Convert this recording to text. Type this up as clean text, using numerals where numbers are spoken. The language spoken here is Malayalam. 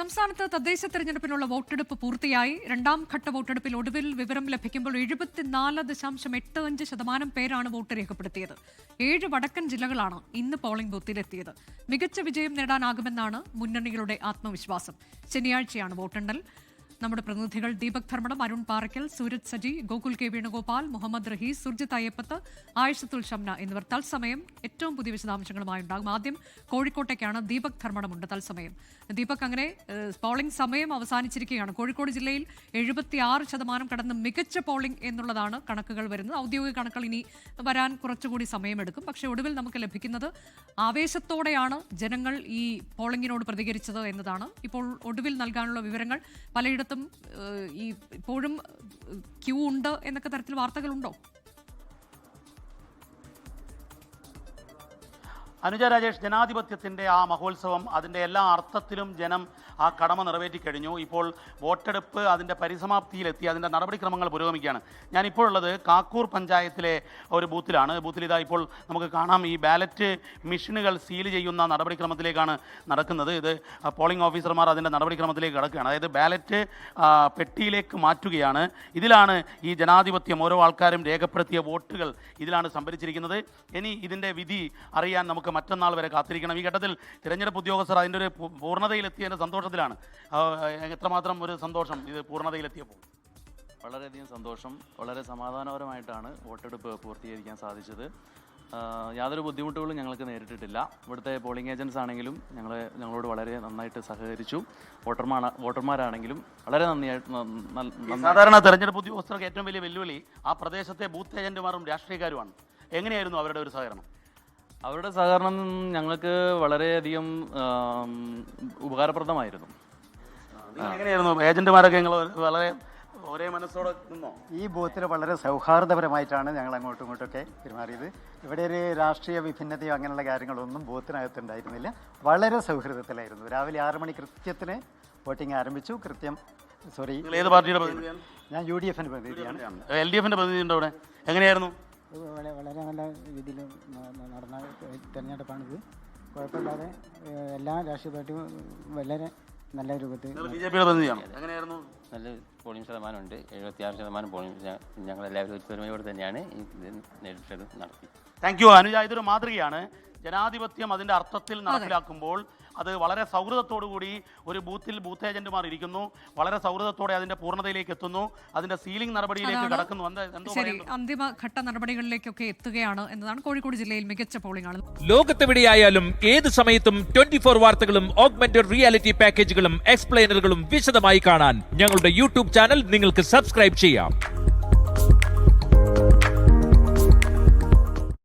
സംസ്ഥാനത്ത് തദ്ദേശ തെരഞ്ഞെടുപ്പിനുള്ള വോട്ടെടുപ്പ് പൂർത്തിയായി. രണ്ടാം ഘട്ട വോട്ടെടുപ്പിൽ ഒടുവിൽ വിവരം ലഭിക്കുമ്പോൾ 74.85% പേരാണ് വോട്ട് രേഖപ്പെടുത്തിയത്. 7 വടക്കൻ ജില്ലകളാണ് ഇന്ന് പോളിംഗ് ബൂത്തിലെത്തിയത്. മികച്ച വിജയം നേടാനാകുമെന്നാണ് മുന്നണികളുടെ ആത്മവിശ്വാസം. ശനിയാഴ്ചയാണ് വോട്ടെണ്ണൽ. നമ്മുടെ പ്രതിനിധികൾ ദീപക് ധർമ്മടം, അരുൺ പാറയ്ക്കൽ, സൂരജ് സജി, ഗോകുൽ കെ വേണുഗോപാൽ, മുഹമ്മദ് റഹീസ്, സുർജിത് അയ്യപ്പത്ത്, ആയിഷത്തുൽ ഷംന എന്നിവർ തത്സമയം ഏറ്റവും പുതിയ വിശദാംശങ്ങളുമായി ഉണ്ടാകും. ആദ്യം കോഴിക്കോട്ടേക്കാണ് ദീപക് ധർമ്മടമുണ്ട് തത്സമയം. ദീപക്, അങ്ങനെ പോളിംഗ് സമയം അവസാനിച്ചിരിക്കുകയാണ്. കോഴിക്കോട് ജില്ലയിൽ 76% കടന്ന് മികച്ച പോളിംഗ് എന്നുള്ളതാണ് കണക്കുകൾ വരുന്നത്. ഔദ്യോഗിക കണക്കുകൾ ഇനി വരാൻ കുറച്ചുകൂടി സമയമെടുക്കും. പക്ഷേ ഒടുവിൽ നമുക്ക് ലഭിക്കുന്നത് ആവേശത്തോടെയാണ് ജനങ്ങൾ ഈ പോളിംഗിനോട് പ്രതികരിച്ചത് എന്നതാണ്. ഇപ്പോൾ ഒടുവിൽ നൽകാനുള്ള വിവരങ്ങൾ പലയിടത്തും ഈ ഇപ്പോഴും ക്യൂ ഉണ്ട് എന്നൊക്കെ തരത്തിൽ വാർത്തകളുണ്ടോ? അനുജ രാജേഷ്, ജനാധിപത്യത്തിൻ്റെ ആ മഹോത്സവം അതിൻ്റെ എല്ലാ അർത്ഥത്തിലും ജനം ആ കടമ നിറവേറ്റിക്കഴിഞ്ഞു. ഇപ്പോൾ വോട്ടെടുപ്പ് അതിൻ്റെ പരിസമാപ്തിയിലെത്തി, അതിൻ്റെ നടപടിക്രമങ്ങൾ പുരോഗമിക്കുകയാണ്. ഞാനിപ്പോൾ ഉള്ളത് കാക്കൂർ പഞ്ചായത്തിലെ ഒരു ബൂത്തിലാണ്. ബൂത്തിൽ ഇതാ ഇപ്പോൾ നമുക്ക് കാണാം, ഈ ബാലറ്റ് മെഷീനുകൾ സീൽ ചെയ്യുന്ന നടപടിക്രമത്തിലേക്കാണ് നടക്കുന്നത്. ഇത് പോളിംഗ് ഓഫീസർമാർ അതിൻ്റെ നടപടിക്രമത്തിലേക്ക് കടക്കുകയാണ്. അതായത് ബാലറ്റ് പെട്ടിയിലേക്ക് മാറ്റുകയാണ്. ഇതിലാണ് ഈ ജനാധിപത്യം, ഓരോ ആൾക്കാരും രേഖപ്പെടുത്തിയ വോട്ടുകൾ ഇതിലാണ് സംഭരിച്ചിരിക്കുന്നത്. ഇനി ഇതിൻ്റെ വിധി അറിയാൻ നമുക്ക് മറ്റന്നാൾ വരെ കാത്തിരിക്കണം. ഈ ഘട്ടത്തിൽ തിരഞ്ഞെടുപ്പ് ഉദ്യോഗസ്ഥർ അതിൻ്റെ ഒരു പൂർണ്ണതയിലെത്തിയതിൻ്റെ സന്തോഷത്തിലാണ്. എത്രമാത്രം ഒരു സന്തോഷം ഇത് പൂർണ്ണതയിലെത്തിയപ്പോൾ? വളരെയധികം സന്തോഷം. വളരെ സമാധാനപരമായിട്ടാണ് വോട്ടെടുപ്പ് പൂർത്തീകരിക്കാൻ സാധിച്ചത്. യാതൊരു ബുദ്ധിമുട്ടുകളും ഞങ്ങൾക്ക് നേരിട്ടിട്ടില്ല. ഇവിടുത്തെ പോളിംഗ് ഏജൻസ് ആണെങ്കിലും ഞങ്ങളോട് വളരെ നന്നായിട്ട് സഹകരിച്ചു. വോട്ടർമാരാണെങ്കിലും വളരെ സാധാരണ തെരഞ്ഞെടുപ്പ് ഉദ്യോഗസ്ഥർക്ക് ഏറ്റവും വലിയ വെല്ലുവിളി ആ പ്രദേശത്തെ ബൂത്ത് ഏജന്റുമാരും രാഷ്ട്രീയക്കാരുമാണ്. എങ്ങനെയായിരുന്നു അവരുടെ ഒരു സഹകരണം? അവരുടെ സഹകരണം ഞങ്ങൾക്ക് വളരെയധികം ഉപകാരപ്രദമായിരുന്നു. എങ്ങനെയായിരുന്നു ഏജന്റുമാരൊക്കെ നിങ്ങൾ വളരെ ഒരേ മനസ്സോടെ നിന്നോ? ഈ ബൂത്തിൽ വളരെ സൗഹാർദ്ദപരമായിട്ടാണ് ഞങ്ങൾ അങ്ങോട്ടും ഇങ്ങോട്ടൊക്കെ പെരുമാറിയത്. ഇവിടെ ഒരു രാഷ്ട്രീയ വിഭിന്നതയോ അങ്ങനെയുള്ള കാര്യങ്ങളൊന്നും ബൂത്തിനകത്ത് ഉണ്ടായിരുന്നില്ല. വളരെ സൗഹൃദത്തിലായിരുന്നു. രാവിലെ 6 മണി കൃത്യത്തിന് വോട്ടിംഗ് ആരംഭിച്ചു. ഏത് പാർട്ടിയുടെ പ്രതിനിധിയാണ്? ഞാൻ UDF-ന്റെ പ്രതിനിധിയാണ്. LDF-ന്റെ പ്രതിനിധിയുണ്ട് അവിടെ. എങ്ങനെയായിരുന്നു? വളരെ നല്ല രീതിയിൽ നടന്ന തെരഞ്ഞെടുപ്പാണിത്. കുഴപ്പമില്ലാതെ എല്ലാ രാഷ്ട്രീയ പാർട്ടിയും വളരെ നല്ല രൂപത്തിൽ. BJP-യുടെ പ്രതിനിധിയാണ്. എങ്ങനെയായിരുന്നു? നല്ല പോളിംഗ് ശതമാനമുണ്ട്. 76% പോളിംഗ്. ഞങ്ങളെല്ലാവരും ഒത്തൊരുമയോടെ തന്നെയാണ് ഈ നേരിട്ടത് നടത്തി. Thank you Anuja. ഇതൊരു മാതൃകയാണ്. ജനാധിപത്യം അതിൻ്റെ അർത്ഥത്തിൽ നടപ്പിലാക്കുമ്പോൾ അത് വളരെ സൗഹൃദത്തോടുകൂടി ഒരു ബൂത്തിൽ ബൂത്ത് ഏജന്റുമാർ ഇരിക്കുന്നു. വളരെ സൗഹൃദത്തോടെ അതിന്റെ പൂർണ്ണതയിലേക്ക് എത്തുന്നു. അതിന്റെ സീലിംഗ് നടപടിയിലേക്ക് കടക്കുന്നു. അന്തിമഘട്ട നടപടികളിലേക്കൊക്കെ എത്തുകയാണ് എന്നതാണ്. കോഴിക്കോട് ജില്ലയിൽ മികച്ച പോളിംഗ് ആണ്. ലോകത്തെവിടെയായാലും ഏത് സമയത്തും 24 വാർത്തകളും ഓഗ്മെന്റഡ് റിയാലിറ്റി പാക്കേജുകളും എക്സ്പ്ലെയിനറുകളും വിശദമായി കാണാൻ ഞങ്ങളുടെ YouTube ചാനൽ നിങ്ങൾക്ക് സബ്സ്ക്രൈബ് ചെയ്യാം.